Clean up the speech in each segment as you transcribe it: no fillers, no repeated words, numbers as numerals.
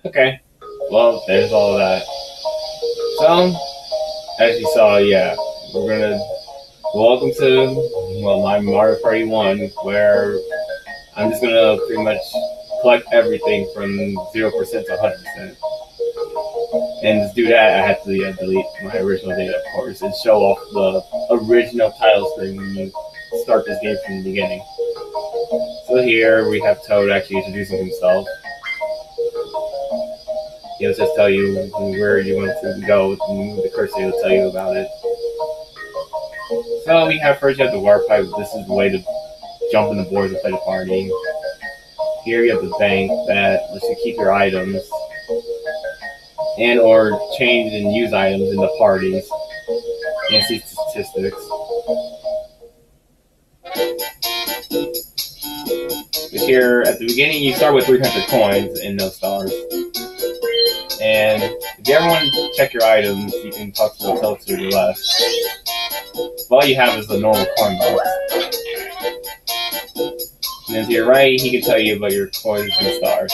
Okay, well, there's all of that. So, as you saw, yeah, we're gonna welcome to my Mario Party 1, where I'm just gonna pretty much collect everything from 0% to 100%. And to do that, I have to delete my original data, of course, and show off the original title screen when you start this game from the beginning. So here we have Toad actually introducing himself. He'll just tell you where you want to go, and the cursor will tell you about it. So we have first you have the water pipe. This is the way to jump in the boards and play the party. Here you have the bank that lets you keep your items and or change and use items in the parties and see statistics. But here at the beginning you start with 300 coins and no stars. And if you ever want to check your items, you can talk to the hotel to your left. All you have is the normal coin box. And then to your right, he can tell you about your coins and stars.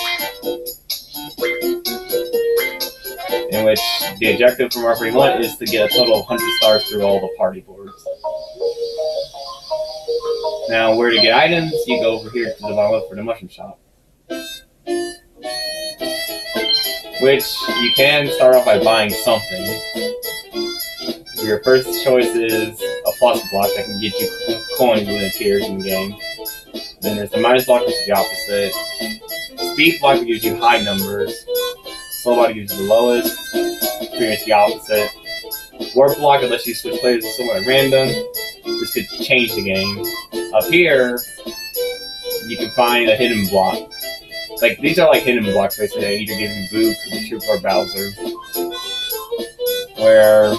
In which the objective from Mario Party 1 is to get a total of 100 stars through all the party boards. Now, where to get items, you go over here to the bottom left for the mushroom shop. Which you can start off by buying something. Your first choice is a plus block that can get you coins when it appears in the game. Then there's the minus block, which is the opposite. Speed block gives you high numbers. Slow block gives you the lowest. Pretty much the opposite. Warp block lets you switch players with someone at random. This could change the game. Up here, you can find a hidden block. Like, these are like hidden blocks, basically. They either give you Boo, the Troop, or Bowser. Where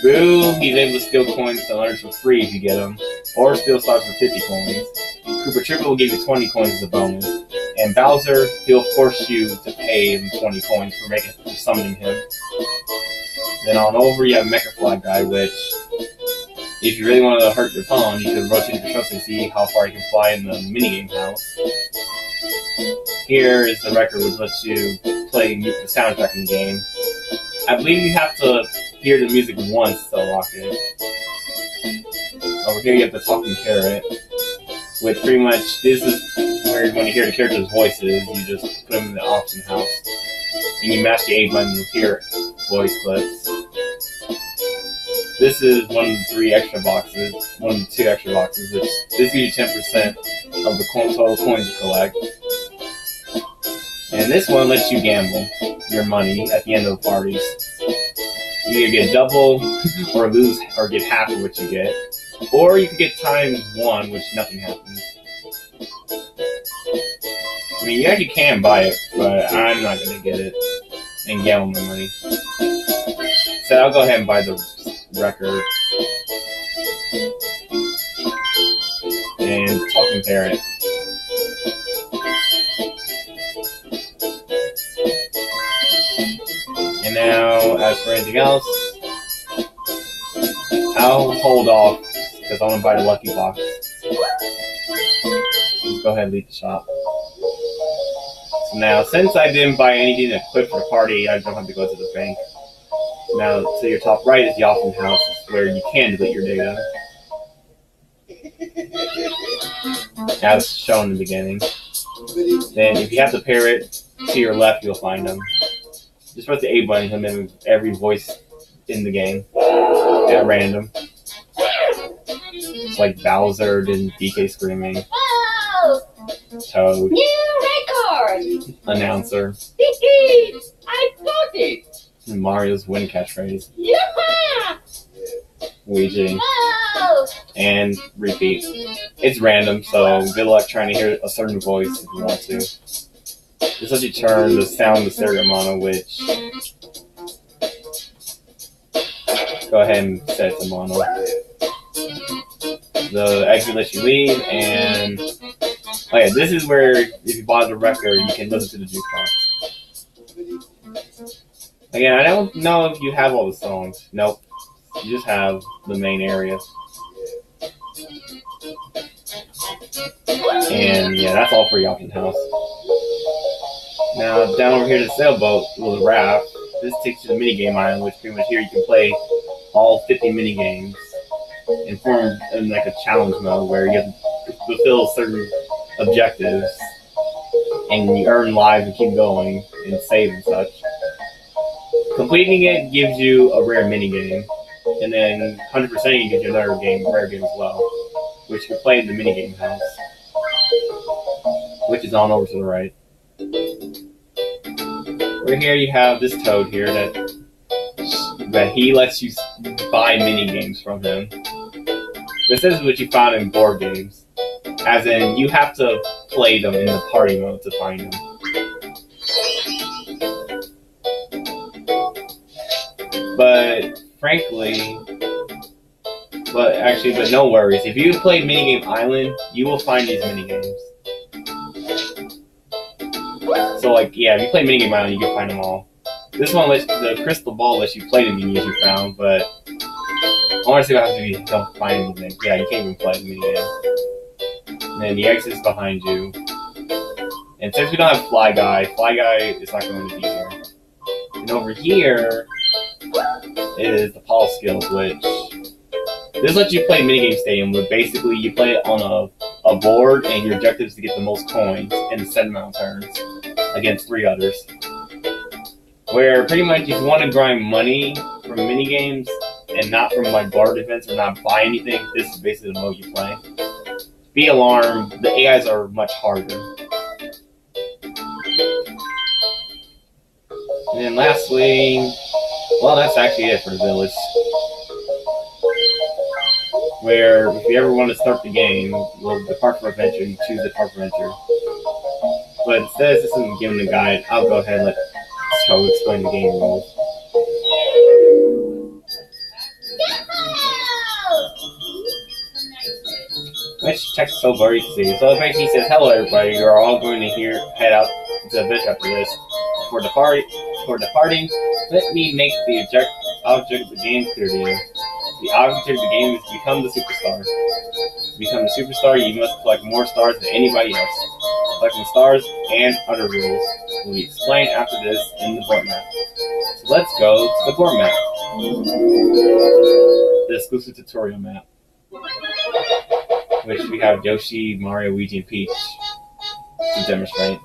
Boo, he's able to steal coins to others for free if you get them, or steal stars for 50 coins. Koopa Troopa will give you 20 coins as a bonus. And Bowser, he'll force you to pay him 20 coins for summoning him. Then on over, you have Mecha Fly Guy, which, if you really want to hurt your opponent, you can rotate your trucks and see how far you can fly in the minigame house. Here is the record which lets you play the soundtrack in the game. I believe you have to hear the music once to lock it. Over here you have the talking carrot, which pretty much, this is where when you hear the character's voices, you just put them in the option house. And you mash the A button to hear voice clips. This is one of the 3 extra boxes, one of the 2 extra boxes, which this gives you 10% of the total coins you collect. And this one lets you gamble your money at the end of the parties. You either get double, or lose, or get half of what you get. Or you can get times 1, which nothing happens. I mean, you actually can buy it, but I'm not going to get it and gamble my money. So I'll go ahead and buy the record. And talking parrot. And now, as for anything else, I'll hold off because I want to buy the lucky box. Let's go ahead and leave the shop. So now, since I didn't buy anything to equip for the party, I don't have to go to the bank. Now, to your top right is the option house, where you can delete your data, as shown in the beginning. Then, if you have the parrot to your left, you'll find them. Just press the A button to mimic every voice in the game at random. It's like Bowser and DK screaming. Whoa! Toad. New record! Announcer. I got it! And Mario's win catchphrase. Yeah! Luigi. Whoa! And repeat. It's random, so good luck trying to hear a certain voice if you want to. Just let you turn the sound to stereo mono, which... Go ahead and set it to mono. The exit lets you leave, and... Okay, this is where, if you bought the record, you can listen to the jukebox. Again, I don't know if you have all the songs. Nope. You just have the main area. And yeah, that's all for Option House. Now, down over here to the sailboat, with the raft, this takes you to the minigame island, which pretty much here you can play all 50 minigames and form in like a challenge mode where you have to fulfill certain objectives and you earn lives and keep going and save and such. Completing it gives you a rare minigame, and then 100% gives you another rare game as well, which you can play in the minigame house, which is on over to the right. Right here you have this Toad here that he lets you buy minigames from him. This is what you found in board games, as in you have to play them in the party mode to find them. But frankly, but no worries. If you play Minigame Island, you will find these minigames. So like, yeah, if you play Minigame Island, you can find them all. This one the crystal ball lets you play the minigames you found, but I want to see what happens if you don't find anything. Yeah, you can't even play the minigame. And then the exit's behind you. And since we don't have Fly Guy is not going to be here. And over here is the Paul skills, which this lets you play Minigame Stadium, where basically you play it on a board and your objective is to get the most coins in a set amount of turns against 3 others. Where pretty much if you want to grind money from minigames and not from like board events or not buy anything, this is basically the mode you play. Be alarmed, the AIs are much harder. And then lastly, well, that's actually it for the village. Where, if you ever want to start the game, well, the Park for Adventure, you choose the Park for Adventure. But it says this isn't given a guide. I'll go ahead and let Toad explain the game rules. Which text is so blurry to see. So it basically says, "Hello everybody, you're all going to head out to the adventure after this. Before departing, let me make the object of the game clear to you. The object of the game is to become the superstar. To become the superstar, you must collect more stars than anybody else. Collecting stars and other rules will be explained after this in the board map. So let's go to the board map. The exclusive tutorial map, which we have Yoshi, Mario, Luigi, and Peach to demonstrate.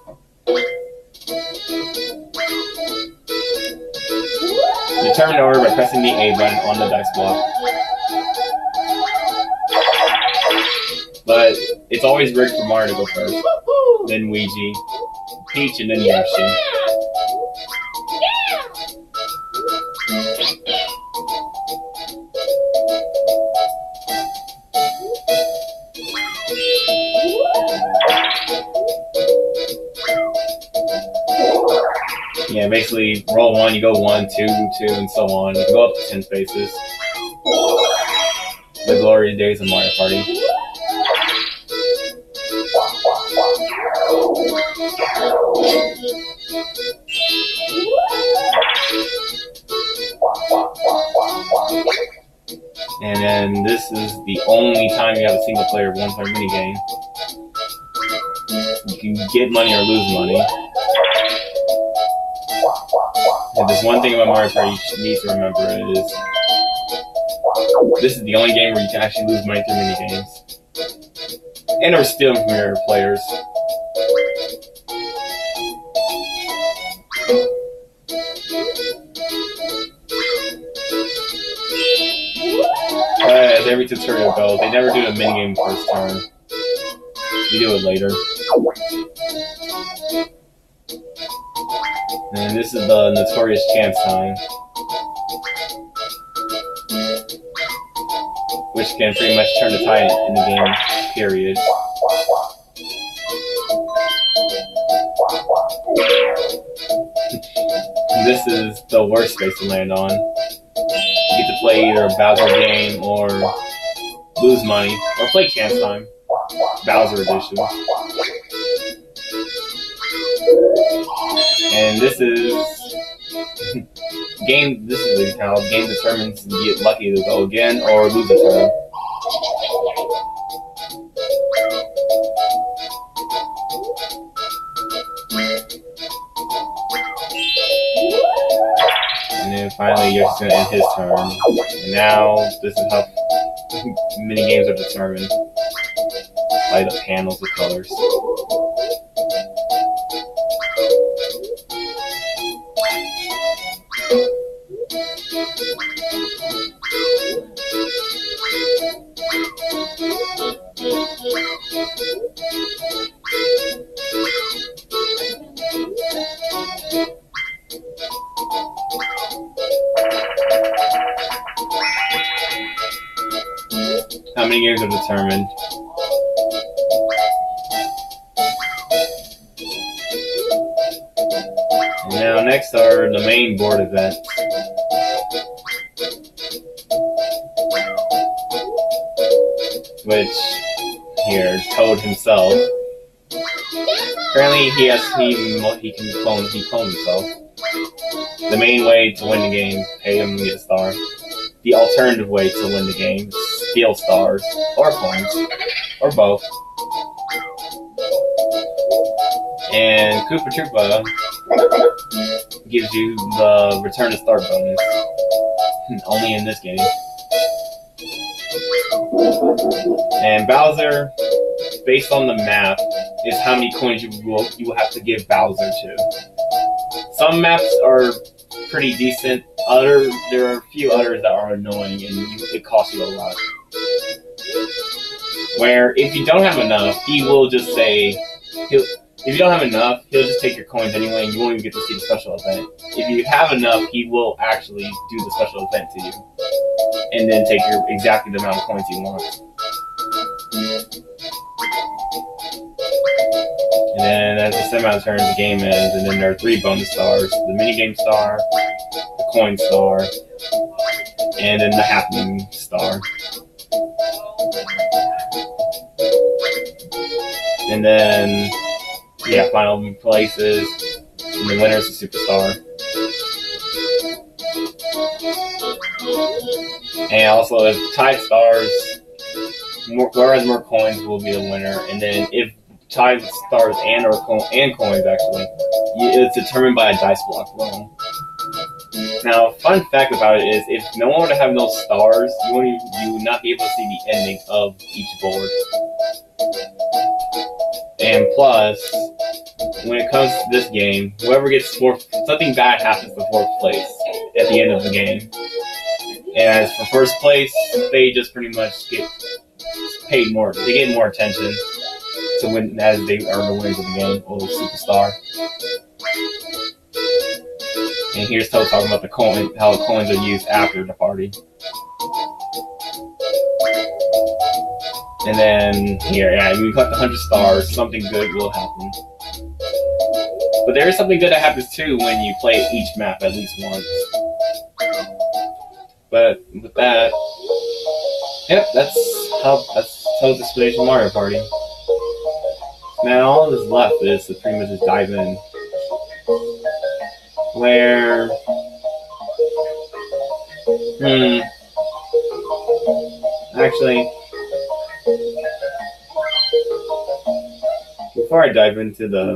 Determine the order by pressing the A button on the dice block. But it's always rigged for Mario to go first, then Luigi, Peach, and then Yoshi. Yeah, basically, roll 1, you go 1, 2, 2, and so on. You can go up to 10 spaces. The glorious days of Mario Party. And then this is the only time you have a single player one-player minigame. You can get money or lose money. And there's one thing about Mario Party you need to remember is this is the only game where you can actually lose money through minigames. And or steal from your players. every tutorial goes, they never do the minigame first turn. You do it later. And this is the notorious chance time, which can pretty much turn the tide in the game, period. This is the worst space to land on. You get to play either a Bowser game or lose money, or play chance time, Bowser edition. And this is game. This is how game determines you get lucky to go again or lose a turn. And then finally, Yoshi's gonna end his turn. And now this is how mini games are determined by the panels of colors. How many games are determined? And now next are the main board events. Which, here, Toad himself. Apparently he can clone himself. The main way to win the game, pay him to get a star. The alternative way to win the game, steal stars, or coins, or both. And Koopa Troopa gives you the return to start bonus. Only in this game. And Bowser, based on the map, is how many coins you will have to give Bowser to. Some maps are pretty decent. There are a few others that are annoying and it costs you a lot. Where if you don't have enough, he will just say, if you don't have enough, he'll just take your coins anyway and you won't even get to see the special event. If you have enough, he will actually do the special event to you. And then take your exactly the amount of coins you want. And then as the semi turns, the game ends, and then there are 3 bonus stars: the minigame star, the coin star, and then the happening star. And then, yeah, final places, and the winner is the superstar. And also, if tied stars, whoever has more coins will be the winner. And then if tied stars and coins, actually, it's determined by a dice block roll. Now, fun fact about it is, if no one were to have no stars, you would not be able to see the ending of each board. And plus, when it comes to this game, whoever gets something bad happens to 4th place at the end of the game. And as for 1st place, they just pretty much get paid more. They get more attention to win as they are the winners of the game, or superstar. And here's Toad talking about how the coins are used after the party. And then here, yeah, when you collect 100 stars, something good will happen. But there is something good that happens too when you play each map at least once. But with that, yep, that's Toad's explanation of Mario Party. Now all that's left is to pretty much just dive in. Where actually, before I dive into the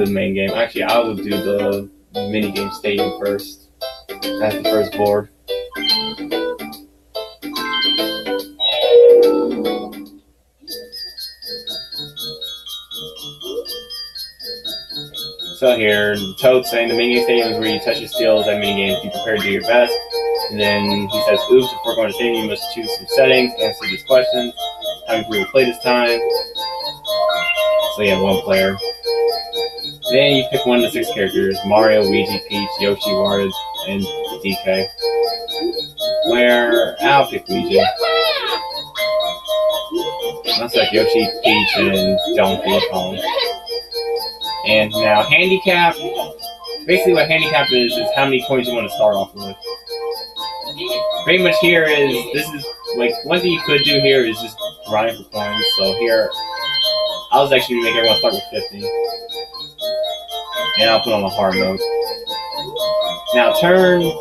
main game, actually I will do the minigame stadium first. That's the first board. So here, Toad saying the minigame stadium is where you test your skills at minigames. Be prepared to do your best. And then he says, oops, before going to stadium, you must choose some settings, answer these questions. How many people will play this time? So you have one player. Then you pick 1 to 6 characters: Mario, Luigi, Peach, Yoshi, Wario, and DK. Where I'll pick Luigi. Looks like Yoshi, Peach, and Donkey Kong. And now Handicap. Basically what Handicap is how many coins you want to start off with. Pretty much here this is like one thing you could do here is just grind for coins. So here I was actually make everyone start with 50. And I'll put on the hard mode. Now turns.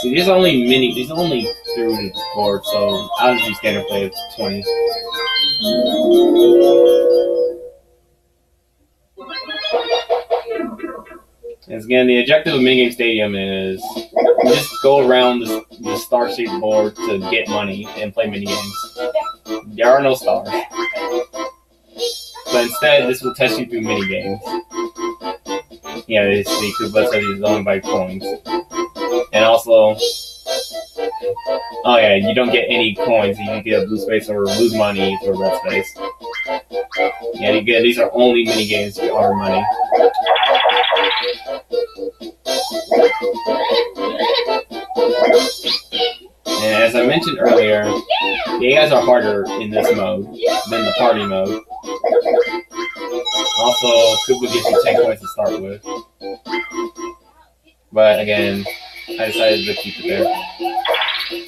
See, there's only through the board, so I'll just do standard play of 20. And again, the objective of Minigame Stadium is just go around the star-shaped board to get money and play minigames. There are no stars. But instead, this will test you through minigames. Yeah, this the Koopa says he's only by coins. And also, oh yeah, you don't get any coins. You get a blue space or lose money for a red space. Yeah, you get, these are only minigames to earn money. And as I mentioned earlier, the AIs are harder in this mode than the party mode. Also, Koopa gives you 10 coins to start with. But again, I decided to keep it there.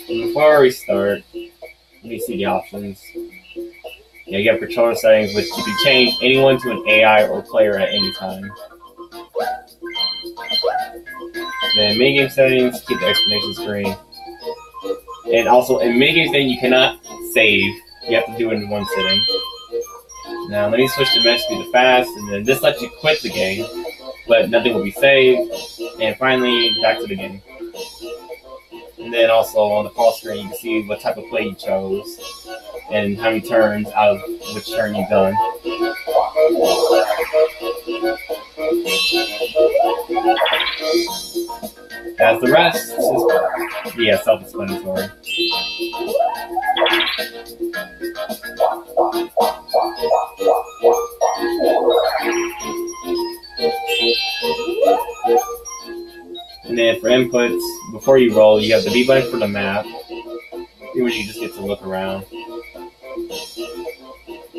And before we start, let me see the options. Yeah, you have controller settings, which you can change anyone to an AI or player at any time. Then minigame settings, keep the explanation screen. And also, in minigame setting, you cannot save. You have to do it in one sitting. Now, let me switch the message to fast, and then this lets you quit the game, but nothing will be saved. And finally, back to the game. And then also on the pause screen, you can see what type of play you chose and how many turns out of which turn you've done. As the rest is, yeah, self-explanatory. And then for inputs, before you roll, you have the B button for the map, where you just get to look around.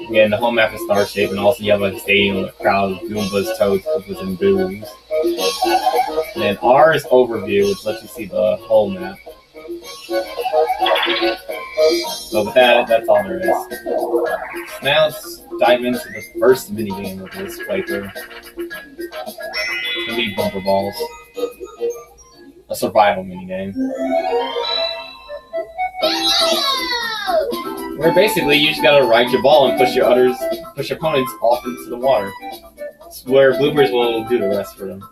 Again, the whole map is star-shaped, and also you have a stadium with a crowd of Goombas, Toads, Koopas, and Boos. And then R is overview, which lets you see the whole map. So with that, that's all there is. So now let's dive into the first minigame of this playthrough. It's gonna be bumper balls. A survival minigame. Where basically you just gotta ride your ball and push your opponents off into the water. It's where bloopers will do the rest for them.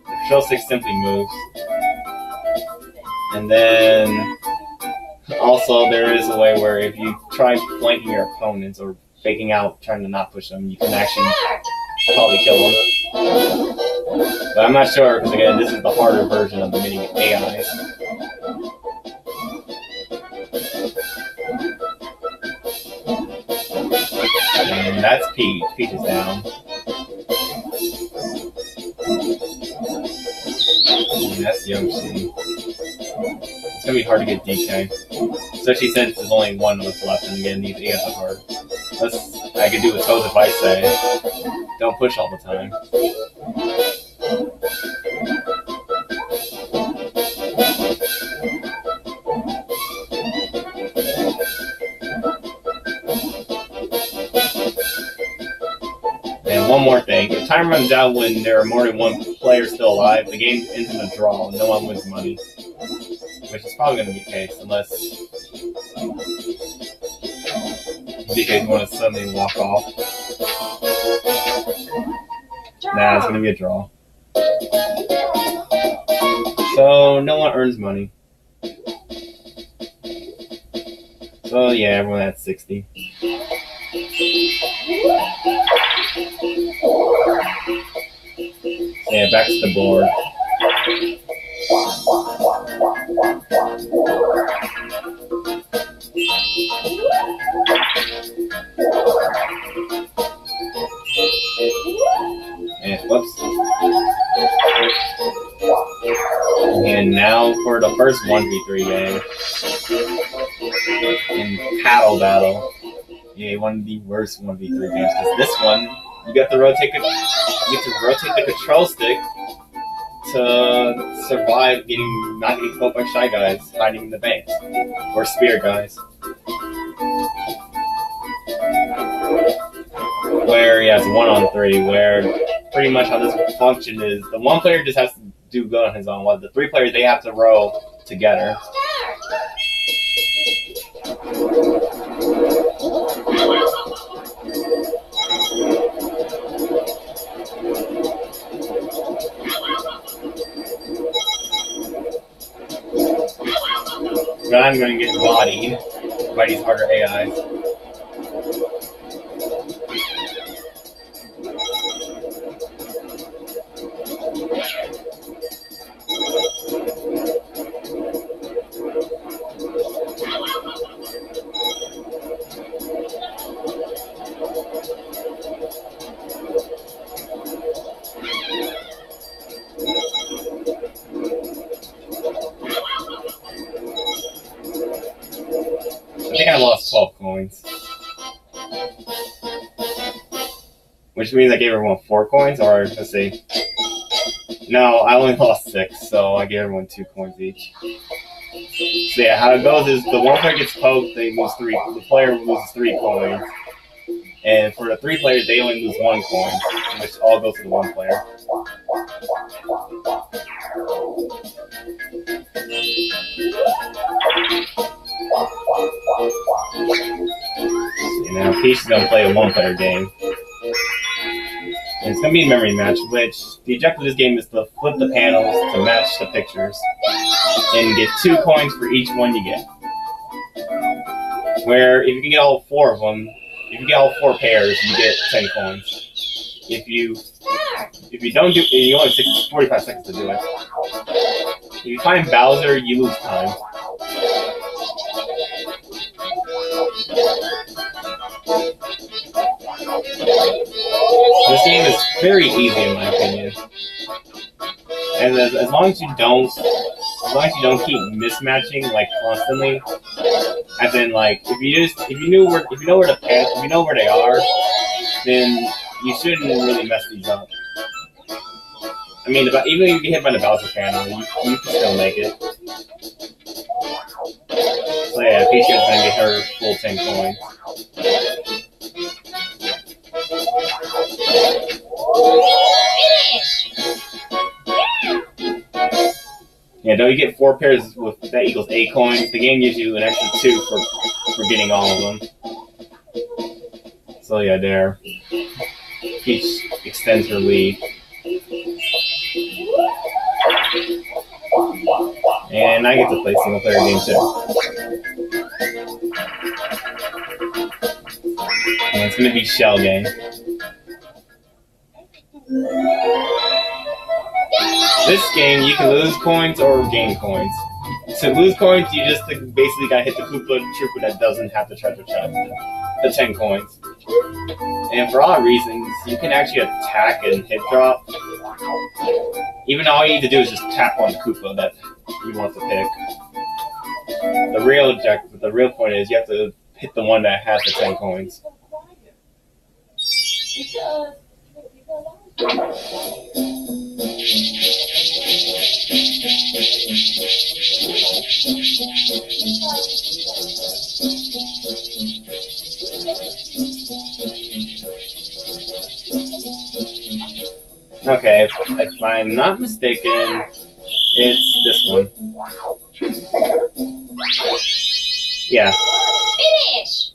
Control 6 simply moves. And then also there is a way where if you try flanking your opponents or faking out trying to not push them, you can actually probably kill them. But I'm not sure because again this is the harder version of the mini AIs. And that's Peach. Peach is down. And that's Yoshi. It's gonna be hard to get DK. Especially since there's only one of us left, and again, these AIs are hard. I could do with Toad's if I say, don't push all the time. And one more thing, if time runs out when there are more than one player still alive, the game ends in a draw and no one wins money. Which is probably going to be the case, unless DKs want to suddenly walk off. Nah, it's going to be a draw. So, no one earns money. So, yeah, everyone at 60. Yeah, back to the board. And whoops. And now for the first 1v3 game. In Paddle Battle. Yeah, one of the worst 1v3 games. Because this one, you get to rotate the control stick to survive not getting caught by Shy Guys hiding in the bank. Or Spear Guys. Where, yeah, it's 1-on-3, where pretty much how this function is, the one player just has to do good on his own, while the three players, they have to row together. But I'm going to get bodied by these harder AIs. I think I lost 12 coins. Which means I gave everyone 4 coins, or let's see. No, I only lost 6, so I gave everyone 2 coins each. So yeah, how it goes is the one player gets poked, they lose 3. The player loses 3 coins. And for the 3 players, they only lose 1 coin, which all goes to the 1 player. So now Peach is going to play a 1-player game. And it's going to be a memory match, which the objective of this game is to flip the panels to match the pictures. And get 2 coins for each one you get. Where if you can get all 4 of them, if you get all 4 pairs, you get 10 coins. If you don't do it, you only have 45 seconds to do it. If you find Bowser, you lose time. This game is very easy in my opinion. And as long as you don't keep mismatching like constantly, as in like if you know where they are, then you shouldn't really mess these up. I mean, even if you get hit by the Bowser panel, you can still make it. So yeah, Peach is gonna get her full 10 coins. Yeah, though you get 4 pairs with that equals 8 coins, the game gives you an extra 2 for getting all of them. So yeah, there. Peach extends her lead. And I get to play single player game too. And it's gonna be Shell game. This game, you can lose coins or gain coins. To lose coins, you just basically gotta hit the Koopa Trooper that doesn't have the treasure chest, the 10 coins. And for odd reasons, you can actually attack and hit drop. Even all you need to do is just tap on the Koopa that you want to pick. The real point is you have to hit the one that has the 10 coins. Okay, if I'm not mistaken, it's this one. Yeah. Finish!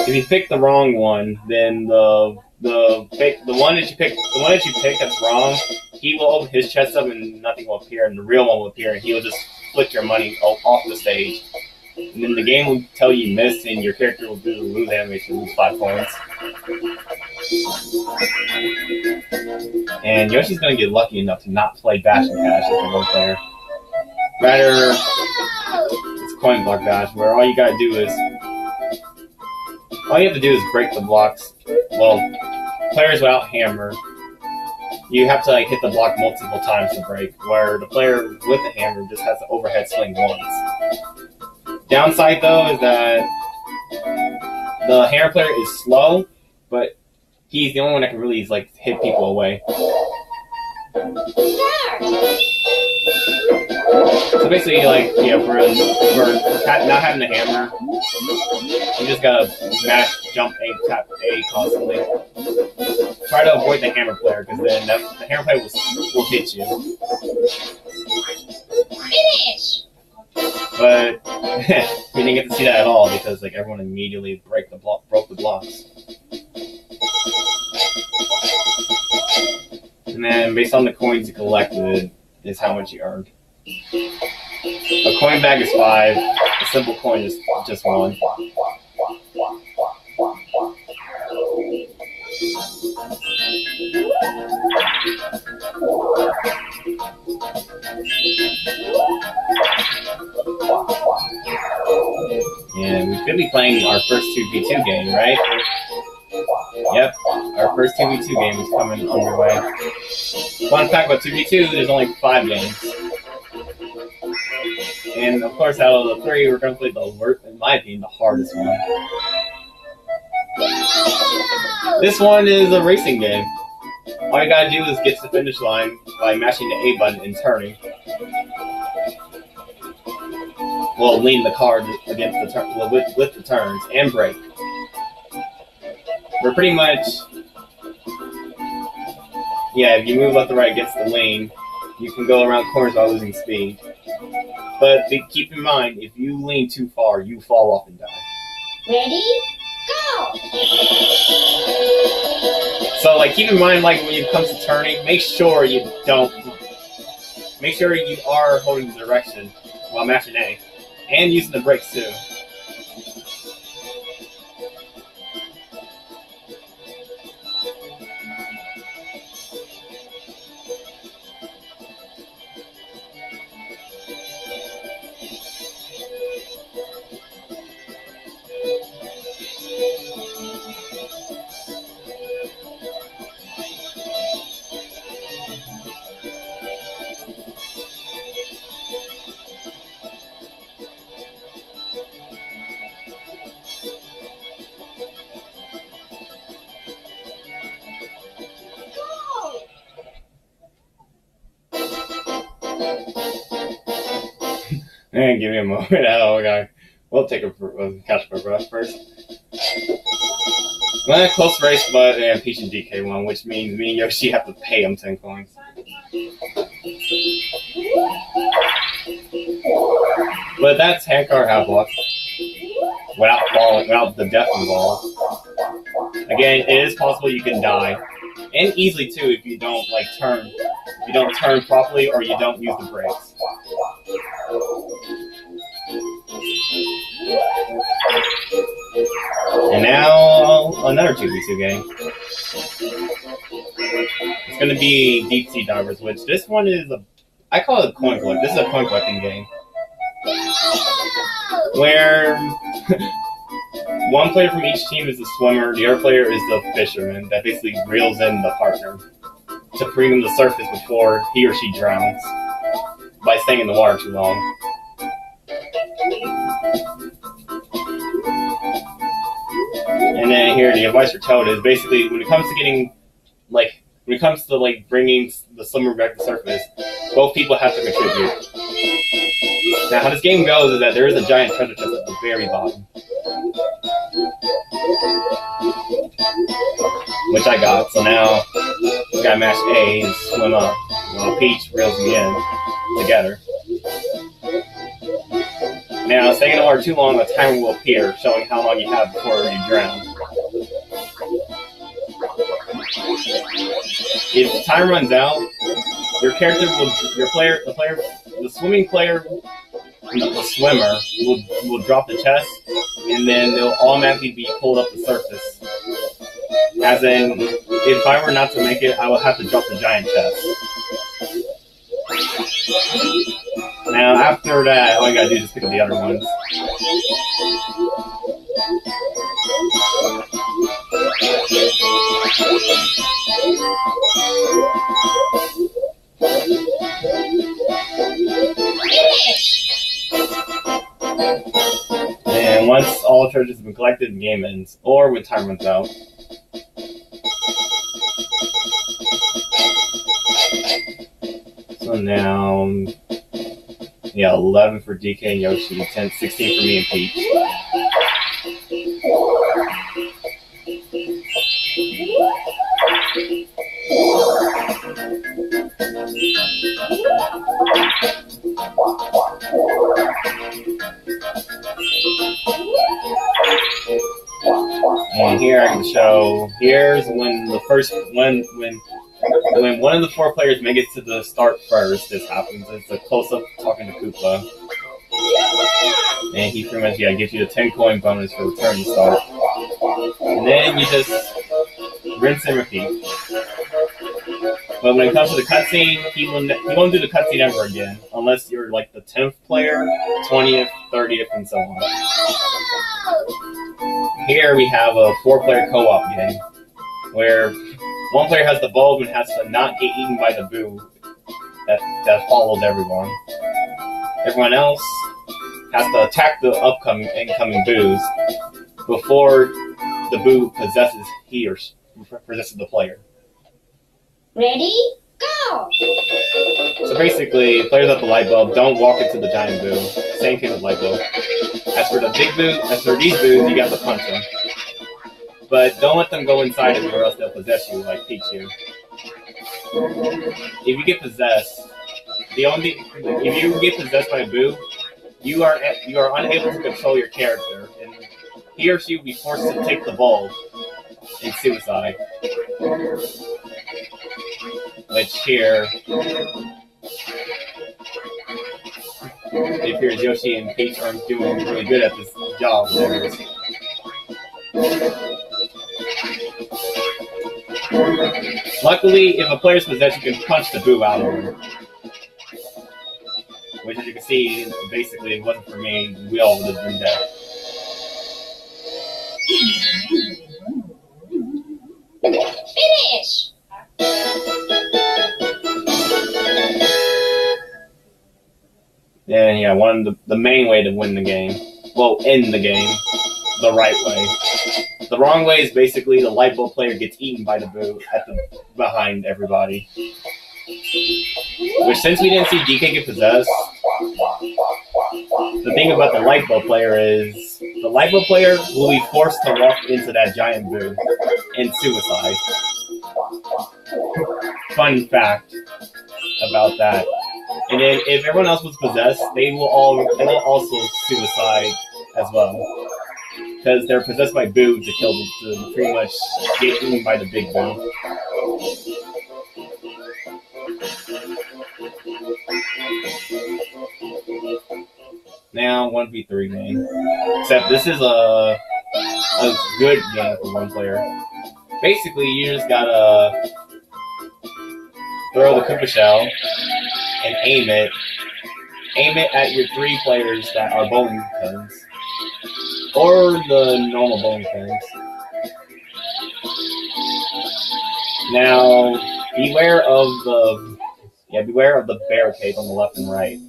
If you pick the wrong one, then the one that you pick that's wrong, he will open his chest up and nothing will appear, and the real one will appear, and he will just flick your money off the stage. And then the game will tell you miss, and your character will do the lose animation, lose 5 points. And Yoshi's gonna get lucky enough to not play Bash and Cash as the one player. Rather, it's Coin Block Bash, where all you gotta do is have to do is break the blocks. Well, players without hammer, you have to like hit the block multiple times to break, where the player with the hammer just has to overhead swing once. Downside though is that the hammer player is slow, but he's the only one that can really like hit people away. So basically, like, yeah, for not having the hammer, you just gotta mash, jump, aim, tap A constantly. Try to avoid the hammer player, because then the hammer player will hit you. Finish! But we didn't get to see that at all, because like everyone immediately broke the blocks. And then, based on the coins you collected, is how much you earned. A coin bag is 5. A simple coin is just 1. Yeah, we could be playing our first 2v2 game, right? Yep, our first 2v2 game is coming underway. Fun fact about 2v2, there's only 5 games. And of course, out of the 3, we're going to play the worst, in my opinion, the hardest one. This one is a racing game. All you gotta do is get to the finish line by mashing the A button and turning. Well, lean the car against the with the turns and brake. We're pretty much, yeah, if you move left or right against the lane, you can go around corners without losing speed. But keep in mind, if you lean too far, you fall off and die. Ready? Go! So, like, keep in mind, like, when it comes to turning, make sure you are holding the direction while mashing A. And using the brakes, too. Give me a moment. Oh, okay. We'll take catch for breath first. Well, close race, but yeah, Peach and DK won, which means me and Yoshi have to pay them 10 coins. But that's handcart half block without the death involved. Again, it is possible you can die, and easily too if you don't turn properly or you don't use the brakes. And now, another 2v2 game. It's going to be Deep Sea Divers, which this one is I call it a coin collect. This is a coin collecting game. Where one player from each team is the swimmer, the other player is the fisherman that basically reels in the partner to bring him to the surface before he or she drowns by staying in the water too long. And then here, the advice for Toad is basically when it comes to bringing the swimmer back to the surface, both people have to contribute. Now, how this game goes is that there is a giant treasure chest at the very bottom, which I got. So now we gotta mash A and swim up while Peach reels me in together. Now, staying in the water too long, a timer will appear showing how long you have before you drown. If the time runs out, the swimming player the swimmer will drop the chest, and then they'll automatically be pulled up the surface. As in, if I were not to make it, I would have to drop the giant chest. Now, after that, all you gotta do is just pick up the other ones. And once all treasures have been collected, the game ends, or when time runs out. So now, yeah, 11 for DK and Yoshi, 10, 16 for me and Peach. And here I can show, here's when the first, when one of the 4 players make it to the start first, this happens. It's a close-up talking to Koopa. And he pretty much, yeah, gives you a 10 coin bonus for the turn you start. And then you just rinse and repeat. But when it comes to the cutscene, he won't do the cutscene ever again, unless you're like the 10th player, 20th, 30th, and so on. Here we have a 4-player co-op game, where one player has the bulb and has to not get eaten by the boo that follows everyone. Everyone else has to attack the incoming boos before the boo possesses the player. Ready? Go! So basically, players at the light bulb don't walk into the giant boo. Same case with light bulb. As for these boos, you got to punch them. But don't let them go inside of you or else they'll possess you like Peach here. If you get possessed, if you get possessed by a boo, you are unable to control your character, and he or she will be forced to take the bulb and suicide. Which here, it appears Yoshi and Peach aren't doing really good at this job of theirs. Luckily, if a player's possessed, you can punch the boo out of him. Which, as you can see, basically, it wasn't for me, we all would have been dead. Finish! And yeah, the main way to win the game, well, end the game, the right way. The wrong way is basically the light bulb player gets eaten by the boo behind everybody. Which, since we didn't see DK get possessed, the thing about the light bulb player is the light bulb player will be forced to walk into that giant boo and suicide. Fun fact about that. And then if everyone else was possessed, they will also suicide as well. Because they're possessed by boo to kill them, to pretty much get eaten by the big boo. Now 1v3 game. Except this is a good game for one player. Basically, you just gotta throw the Koopa shell and aim it at your 3 players that are bowling pins. Or the normal bowling pins. Now, beware of the barricades on the left and right.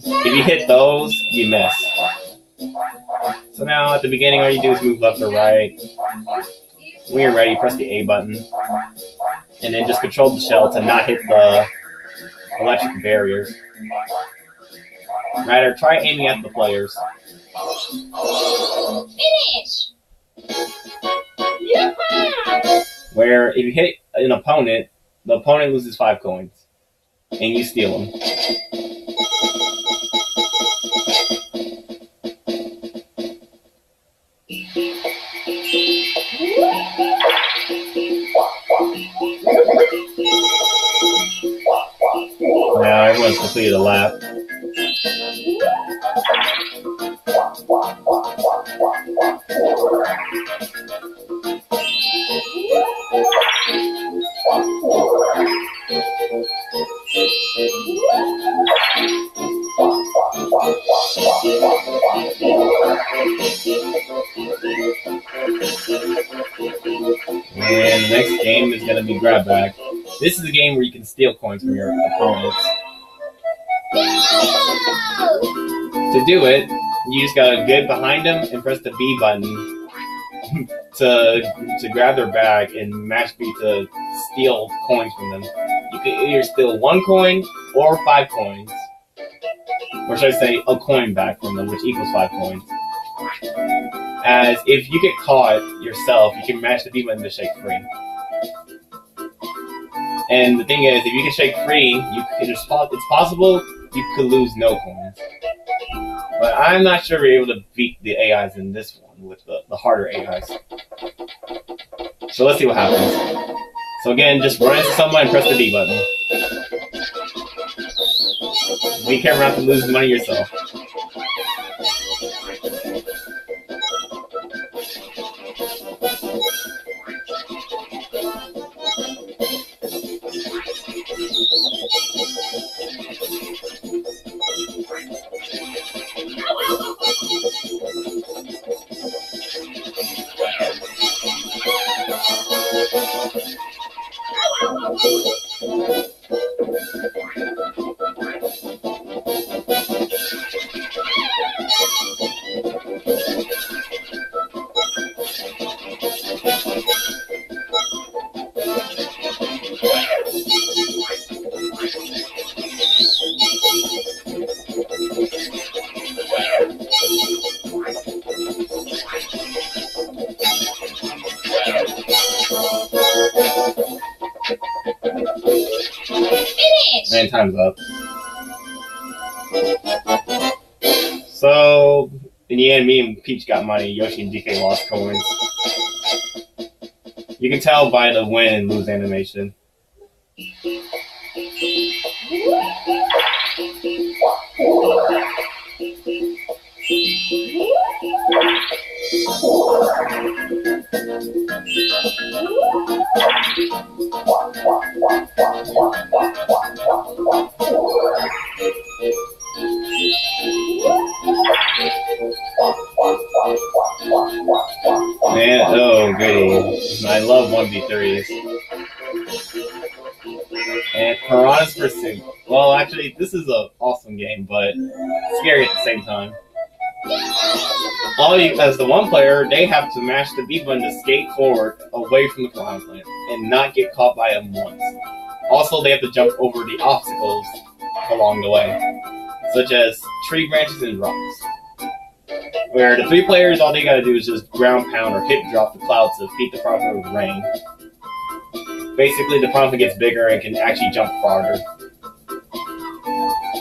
If you hit those, you miss. So now, at the beginning, all you do is move left or right. When you're ready, press the A button. And then just control the shell to not hit the electric barriers. Rather, try aiming at the players. Finish! Yeah! Where if you hit an opponent, the opponent loses 5 coins. And you steal them. Now everyone's completed a lap. And the next game is going to be Grab Bag. This is a game where you can steal coins from your opponents. To do it, you just gotta get behind them and press the B button to grab their bag and mash B to steal coins from them. You can either steal 1 coin or 5 coins. Or should I say, a coin back from them, which equals 5 coins. As if you get caught yourself, you can mash the B button to shake free. And the thing is, if you can shake free, it's possible you could lose no coins. But I'm not sure we're able to beat the AIs in this one with the harder AIs. So let's see what happens. So again, just run into someone and press the B button. Be careful not to lose money yourself. And time's up. So, in the end, me and Peach got money. Yoshi and DK lost coins. You can tell by the win and lose animation. Man, oh goody. I love 1v3s. And Piranha's Pursuit. Well, actually, this is an awesome game, but scary at the same time. As the one player, they have to mash the B button to skate forward away from the piranha plant and not get caught by them once. Also, they have to jump over the obstacles along the way, such as tree branches and rocks. Where the 3 players, all they gotta do is just ground pound or hip drop the clouds to beat the piranha with rain. Basically, the piranha gets bigger and can actually jump farther.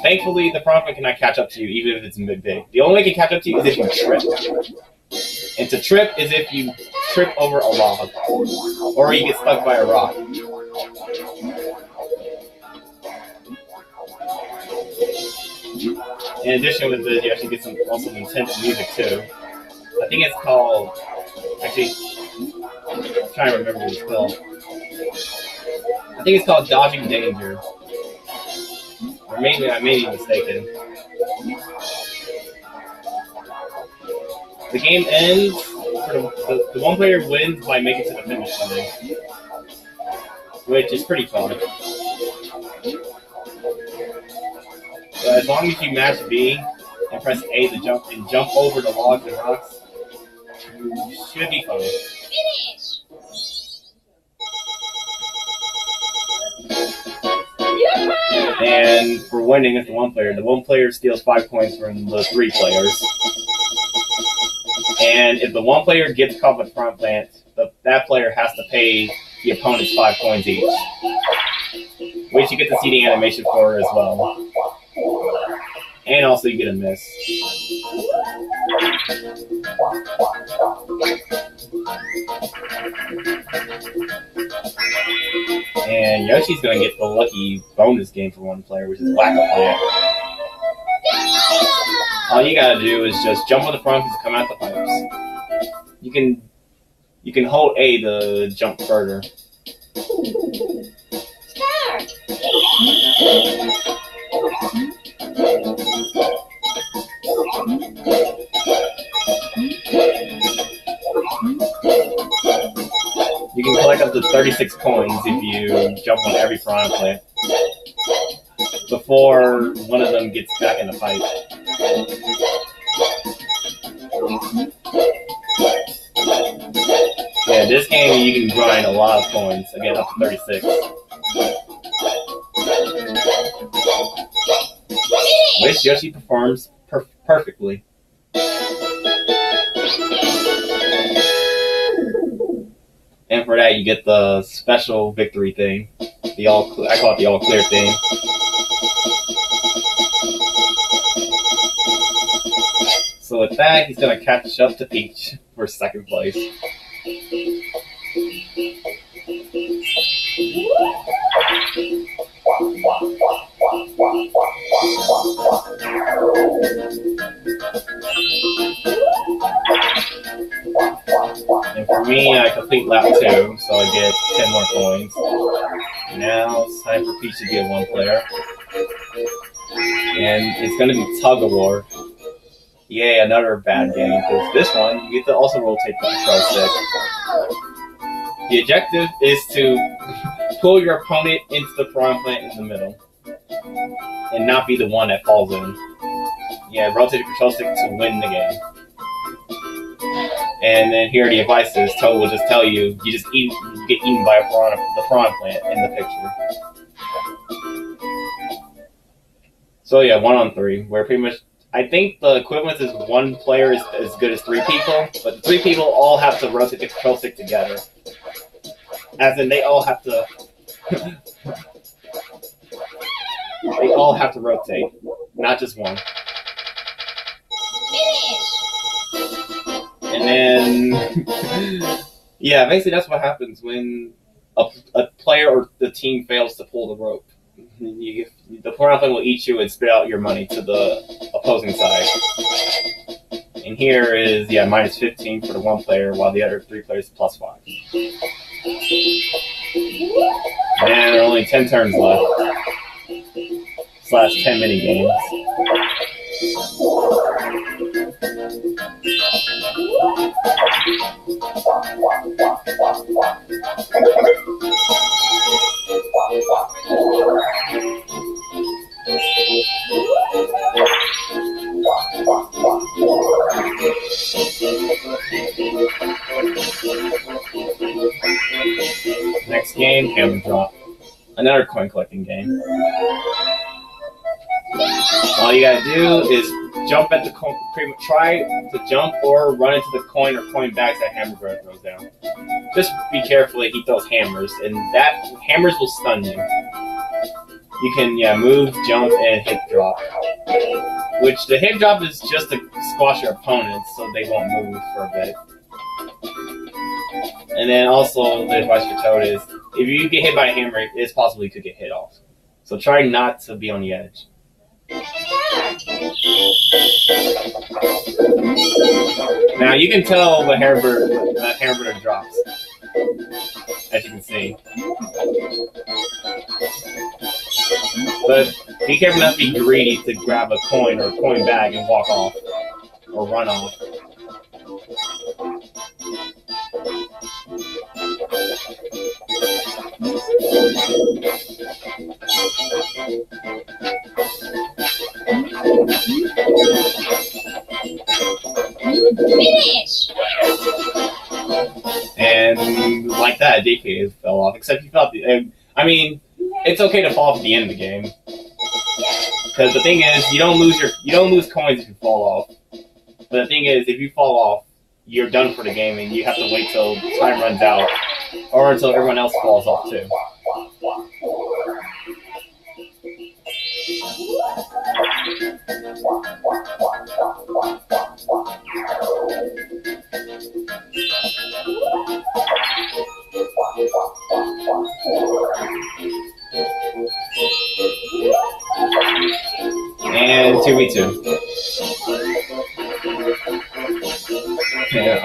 Thankfully, the piranha cannot catch up to you, even if it's big. The only way it can catch up to you is if you trip. And to trip is if you trip over a log, or you get stuck by a rock. In addition with this, you actually get some intense music too. I think it's called, actually, I'm trying to remember what it's called. I think it's called Dodging Danger. Or maybe I may be mistaken. The game ends, the one player wins by making it to the finish line, which is pretty fun. So as long as you mash B and press A to jump over the logs and rocks, you should be fine. Finish! And for winning as the one player steals 5 points from the 3 players. And if the one player gets caught with the front plant, that player has to pay the opponents 5 coins each, which you get to see the animation for as well. And also you get a miss. And Yoshi's going to get the lucky bonus game for one player, which is Whack-A-Plant. All you gotta do is just jump on the front to come out the pipes. You can hold A to jump further. Start! 36 coins if you jump on every piranha plant before one of them gets back in the fight. Yeah, this game you can grind a lot of coins, again up to 36. Which Yoshi performs perfectly. And for that you get the special victory thing. I call it the all clear thing. So with that, he's gonna catch up to Peach for second place. And for me, I complete lap 2, so I get 10 more coins. Now it's time for Peach to be a 1-player. And it's gonna be Tug of War. Yay, another bad game, because this one, you get to also rotate the control stick. The objective is to pull your opponent into the piranha plant in the middle, and not be the one that falls in. Yeah, rotate the control stick to win the game. And then here are the advices. Toad will just tell you, you just get eaten by the piranha plant in the picture. So yeah, 1-on-3, where pretty much, I think the equivalent is 1 player is as good as 3 people, but the 3 people all have to rotate the control stick together. As in, they all have to rotate, not just one. And then, yeah, basically that's what happens when a player or the team fails to pull the rope. The piranha plant will eat you and spit out your money to the opposing side. And here is, yeah, minus 15 for the 1 player, while the other 3 players plus 5. And there are only 10 turns left. / 10 mini games. Next game, Hammer Drop. Another coin collecting game. All you gotta do is jump at the coin, try to jump or run into the coin or coin bags that Hammer throws down. Just be careful that he throws hammers, and that hammers will stun you. You can, yeah, move, jump, and hip drop. Which the hip drop is just to squash your opponents so they won't move for a bit. And then also the advice for Toad is, if you get hit by a hammer, it's possible you could get hit off. So try not to be on the edge. Now you can tell the hammer drops, as you can see. But be careful not to be greedy to grab a coin or a coin bag and walk off or run off. Finish! And like that, DK fell off. Except you fell off the. I mean, it's okay to fall off at the end of the game, because the thing is, you don't lose coins if you fall off. But the thing is, if you fall off, you're done for the game, and you have to wait till time runs out, or until everyone else falls off too. And 2v2. Yeah,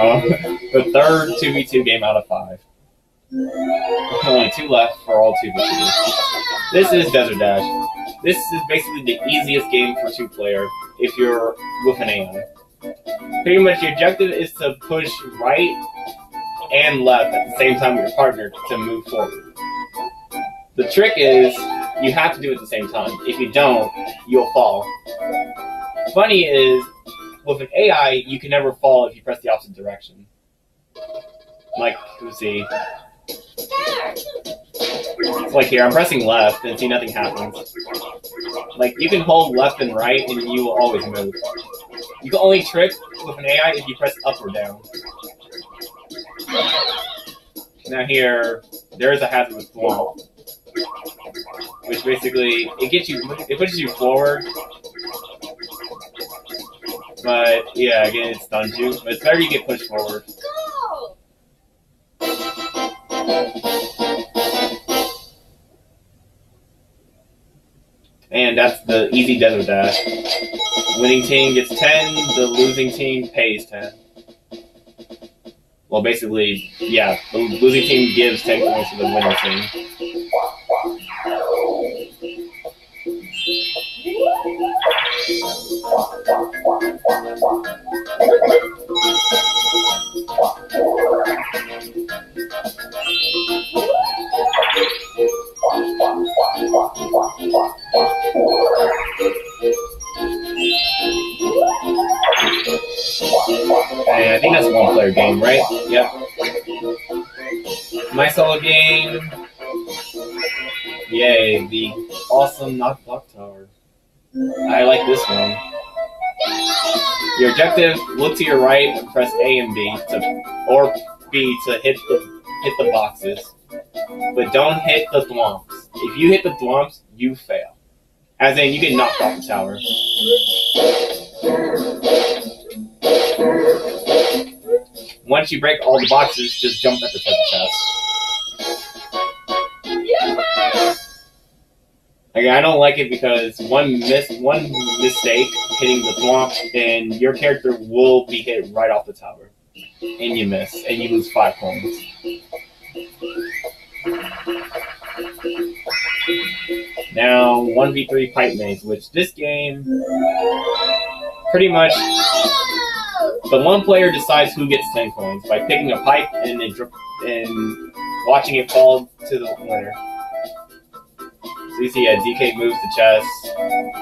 the third 2v2 game out of 5. Only 2 left for all 2v2s. This is Desert Dash. This is basically the easiest game for 2-player if you're with an AI. Pretty much the objective is to push right and left at the same time with your partner to move forward. The trick is you have to do it at the same time. If you don't, you'll fall. Funny is, with an AI, you can never fall if you press the opposite direction. Like, let's see. It's like here, I'm pressing left and see nothing happens. Like, you can hold left and right and you will always move. You can only trick with an AI if you press up or down. Now here, there is a hazard with Thwomp, which basically, it pushes you forward. But, yeah, again, it stuns you. But it's better you get pushed forward. And that's the easy desert dash. Winning team gets 10, the losing team pays 10. Well, basically, yeah, the losing team gives 10 points to the winning team. And I think that's a one-player game, right? Yep. My solo game. Yay, the awesome knock block tower. I like this one. Your objective: look to your right and press A and B or B to hit the boxes, but don't hit the thwomps. If you hit the thwomps, you fail. As in, you get knocked off the tower. Once you break all the boxes, just jump at the treasure chest. Again, I don't like it because one mistake hitting the thwomp, and your character will be hit right off the tower, and you miss, and you lose 5 points. Now, 1v3 pipe maze, which this game, pretty much, the one player decides who gets 10 coins by picking a pipe and then watching it fall to the winner. So you see, DK moves the chest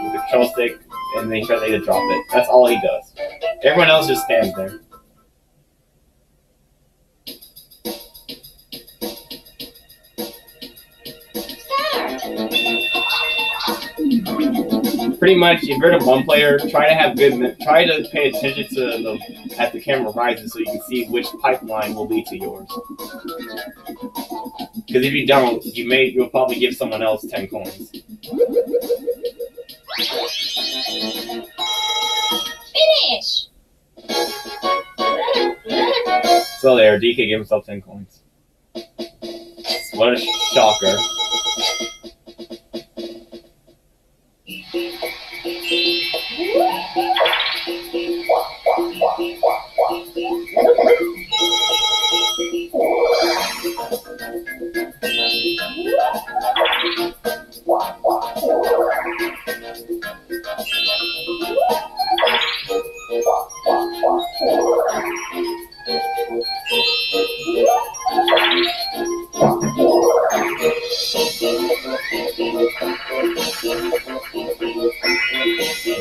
with the control stick, and then he tries to drop it. That's all he does. Everyone else just stands there. Pretty much, if you're the one player, try to pay attention to as the camera rises, so you can see which pipeline will lead to yours. Because if you don't, you'll probably give someone else 10 coins. Finish. So there, DK gave himself 10 coins. What a shocker.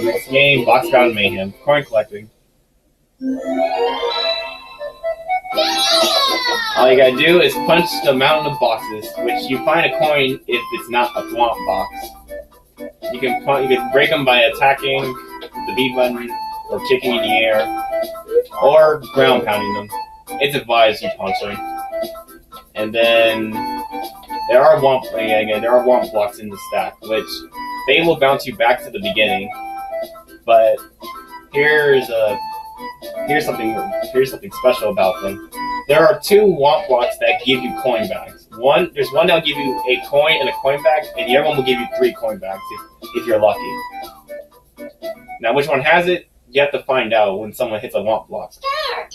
Next game, Box Bound Mayhem, coin collecting. All you gotta do is punch the mountain of boxes, which you find a coin if it's not a thwomp box. You can break them by attacking the B button, or kicking in the air, or ground pounding them. It's advised you punch them. And then there are womp blocks in the stack, which they will bounce you back to the beginning. But here's something special about them. There are 2 womp blocks that give you coin bags. There's one that'll give you a coin and a coin bag, and the other one will give you 3 coin bags if you're lucky. Now, which one has it? You have to find out when someone hits a womp block. Start.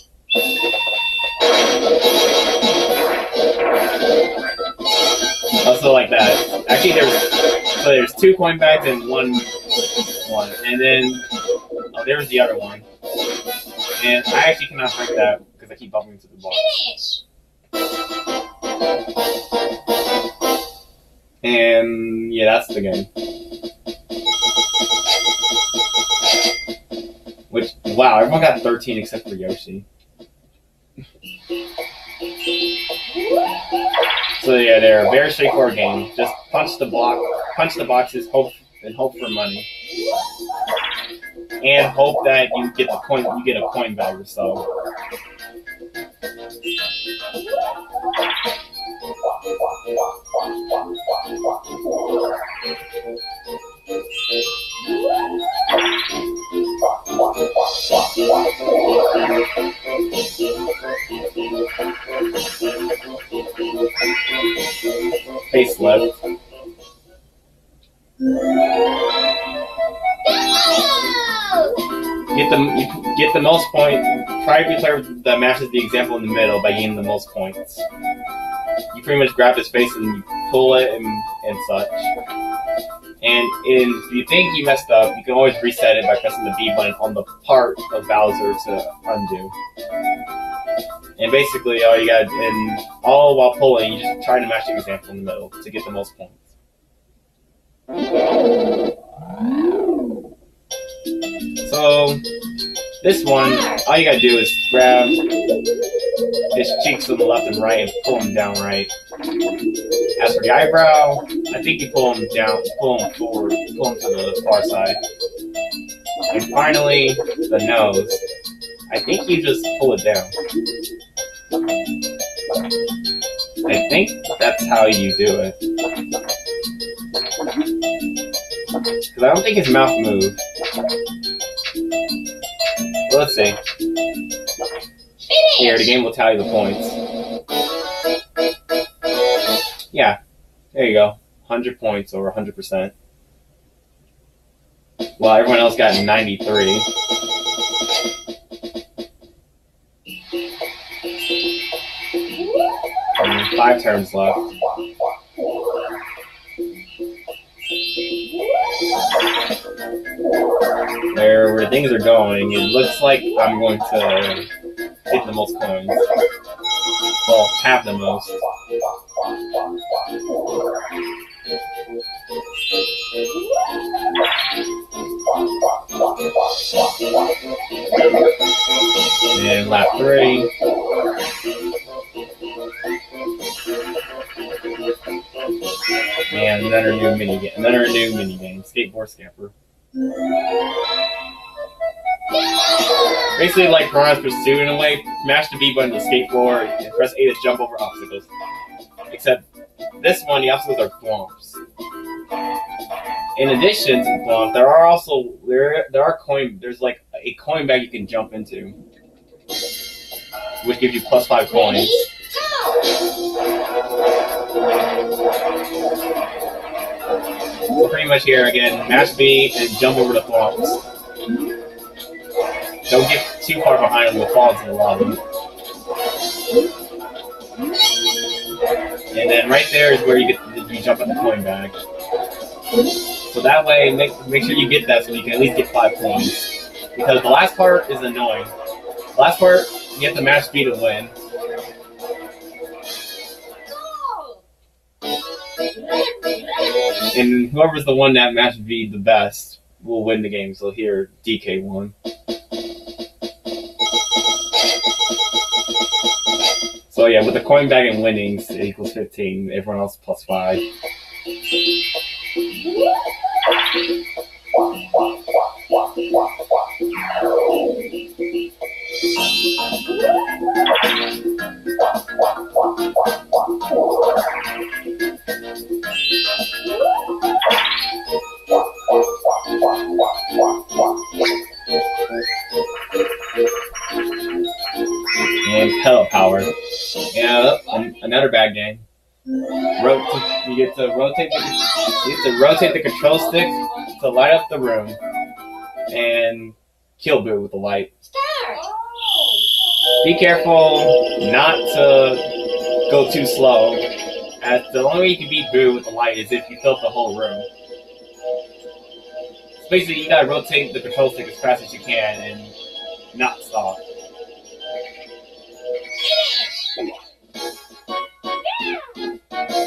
Also like that. Actually, there's 2 coin bags and one, and then there's the other one. And I actually cannot break that because I keep bumping into the ball. Finish. And yeah, that's the game. Which, wow, everyone got 13 except for Yoshi. So yeah, they're a very straightforward game. Just punch the boxes, hope for money, and hope that you get a coin bag or so. Face left. Get the most points. Try to be clear that matches the example in the middle by getting the most points. You pretty much grab his face and you pull it and such. And if you think you messed up, you can always reset it by pressing the B button on the part of Bowser to undo. And basically, all while pulling, you just try to match the example in the middle to get the most points. So, this one, all you gotta do is grab his cheeks on the left and right and pull him down right. As for the eyebrow, I think you pull him forward, pull him to the far side. And finally, the nose. I think you just pull it down. I think that's how you do it. Because I don't think his mouth moved. Well, let's see. Here, the game will tell you the points. Yeah, there you go. 100 points over 100%. Well, everyone else got 93. And 5 turns left. Where things are going, it looks like I'm going to get the most coins. Well, have the most. And lap 3. And another new minigame, Skateboard Scamper. Basically like Piranha's Pursuit in a way, mash the B button to skateboard and press A to jump over obstacles. Except this one, the obstacles are thwomps. In addition to the thwomps, there's like a coin bag you can jump into, which gives you plus 5 coins. So pretty much here again, mash B and jump over the thwomps. Don't get too far behind them, you'll fall into the lava. And then right there is where you jump in the coin bag. So that way, make sure you get that so you can at least get 5 coins. Because the last part is annoying. The last part, you have to mash B to win. And whoever's the one that matched V the best will win the game. So here, DK won. So yeah, with the coin bag and winnings, it equals 15. Everyone else plus 5. And pedal power. Yeah, another bad game. You get to rotate the control stick to light up the room and kill Boo with the light. Be careful not to go too slow, as the only way you can beat Boo with the light is if you fill up the whole room. So basically, you gotta rotate the control stick as fast as you can, and